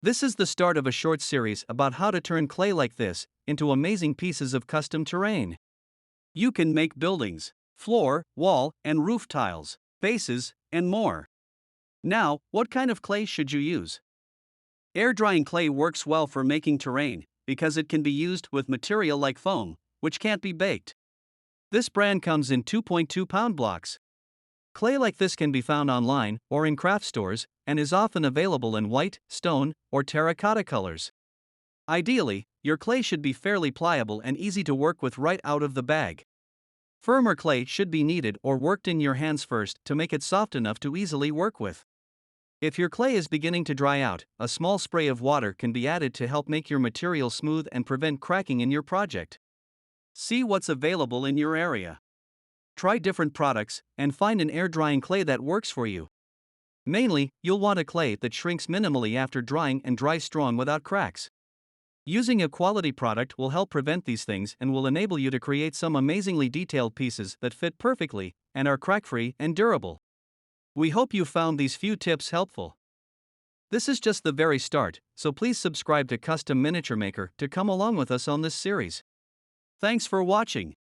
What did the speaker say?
This is the start of a short series about how to turn clay like this into amazing pieces of custom terrain. You can make buildings, floor, wall, and roof tiles, bases, and more. Now, what kind of clay should you use? Air drying clay works well for making terrain because it can be used with material like foam, which can't be baked. This brand comes in 2.2-pound blocks. Clay like this can be found online or in craft stores and is often available in white, stone, or terracotta colors. Ideally, your clay should be fairly pliable and easy to work with right out of the bag. Firmer clay should be kneaded or worked in your hands first to make it soft enough to easily work with. If your clay is beginning to dry out, a small spray of water can be added to help make your material smooth and prevent cracking in your project. See what's available in your area. Try different products and find an air drying clay that works for you. Mainly, you'll want a clay that shrinks minimally after drying and dries strong without cracks. Using a quality product will help prevent these things and will enable you to create some amazingly detailed pieces that fit perfectly and are crack-free and durable. We hope you found these few tips helpful. This is just the very start, so please subscribe to Custom Miniature Maker to come along with us on this series. Thanks for watching.